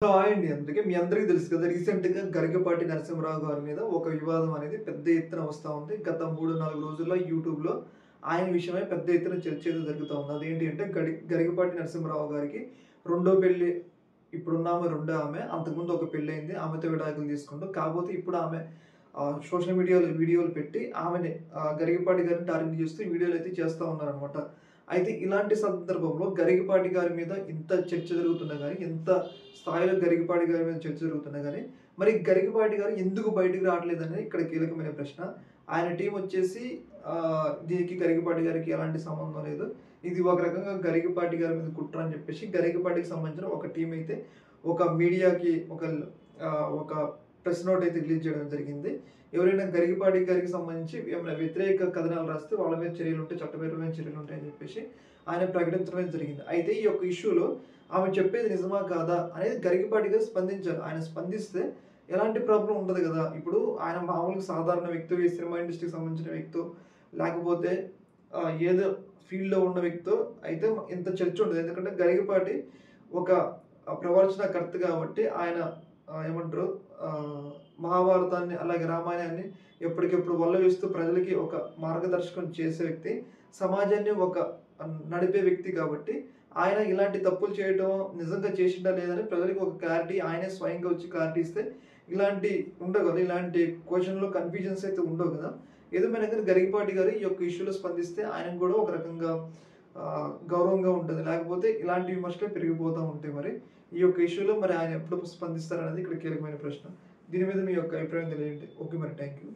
Hi అండి. అందుకే మీ అందరికీ తెలుసు కదా! రీసెంట్‌గా గరికపాటి నరసింహరావు గారి మీద ఒక వివాదం అనేది పెద్ద ఎత్తున వస్తా ఉంది. గత 3, 4 రోజుల్లో యూట్యూబ్‌లో ఆయన విషయమై పెద్ద ఎత్తున చర్చ అయితే జరుగుతా ఉంది. అదేంటి అంటే గరికపాటి నరసింహరావు గారికి రెండో పెళ్లి, ఇప్పుడున్న ఆమె రెండో ఆమె. అంతకుముందు ఒక పెళ్లయింది. ఆమెతో విడాకులు తీసుకుంటూ. కాకపోతే ఇప్పుడు ఆమె సోషల్ మీడియాలో వీడియోలు పెట్టి ఆమెని గరికపాటి గారిని టార్గెట్ చేస్తూ వీడియోలైతే చేస్తా ఉన్నారనమాట. అయితే ఇలాంటి సందర్భంలో గరికపాటి గారి మీద ఇంత చర్చ జరుగుతున్నా గానీ, ఇంత స్థాయిలో గరికపాటి గారి మీద చర్చ జరుగుతున్నా గానీ, మరి గరికపాటి గారు ఎందుకు బయటికి రావట్లేదనేది ఇక్కడ కీలకమైన ప్రశ్న. ఆయన టీమ్ వచ్చేసి దీనికి గరికపాటి గారికి ఎలాంటి సంబంధం లేదు. ఇది ఒక రకంగా గరికపాటి గారి మీద కుట్ర అని చెప్పేసి గరికపాటికి సంబంధించిన ఒక టీమ్ అయితే ఒక మీడియాకి ఒక ప్రెస్ నోట్ అయితే రిలీజ్ చేయడం జరిగింది. ఎవరైనా గరికపాటి గారికి సంబంధించి ఏమైనా వ్యతిరేక కథనాలు రాస్తే వాళ్ళ మీద చర్యలుంటాయి, చట్టపరమైన చర్యలుంటాయని చెప్పేసి ఆయన ప్రకటించడం జరిగింది. అయితే ఈ యొక్క ఇష్యూలో ఆమె చెప్పేది నిజమా కాదా అనేది గరికపాటి గారు స్పందించారు. ఆయన స్పందిస్తే ఎలాంటి ప్రాబ్లమ్ ఉండదు కదా! ఇప్పుడు ఆయన మామూలుగా సాధారణ వ్యక్తో, ఈ సినిమా ఇండస్ట్రీకి సంబంధించిన వ్యక్తో, లేకపోతే ఏదో ఫీల్డ్‌లో ఉన్న వ్యక్తో అయితే ఇంత చర్చ ఉండదు. ఎందుకంటే గరికపాటి ఒక ప్రవచనకర్త కాబట్టి ఆయన ఏమంటారు మహాభారతాన్ని అలాగే రామాయణాన్ని ఎప్పటికెప్పుడు వల్లవిస్తూ ప్రజలకి ఒక మార్గదర్శకం చేసే వ్యక్తి. సమాజాన్ని ఒక నడిపే వ్యక్తి కాబట్టి ఆయన ఇలాంటి తప్పులు చేయడం నిజంగా చేసిండా లేదని ప్రజలకు ఒక క్లారిటీ ఆయనే స్వయంగా వచ్చి క్లారిటీ ఇస్తే ఇలాంటి ఉండవు కదా! ఇలాంటి క్వెషన్‌లో కన్‌ఫ్యూజన్స్ అయితే ఉండవు కదా! ఏదేమైనా కానీ గరికపాటి గారు ఈ యొక్క ఇష్యూలో స్పందిస్తే ఆయనకు కూడా ఒక రకంగా గౌరవంగా ఉంటది. లేకపోతే ఇలాంటి విమర్శలే పెరిగిపోతా ఉంటాయి మరి. ఈ యొక్క ఇష్యూలో మరి ఆయన ఎప్పుడు స్పందిస్తారనేది ఇక్కడ కీలకమైన ప్రశ్న. దీని మీద మీ యొక్క అభిప్రాయం తెలియండి. ఓకే మరి. Thank you.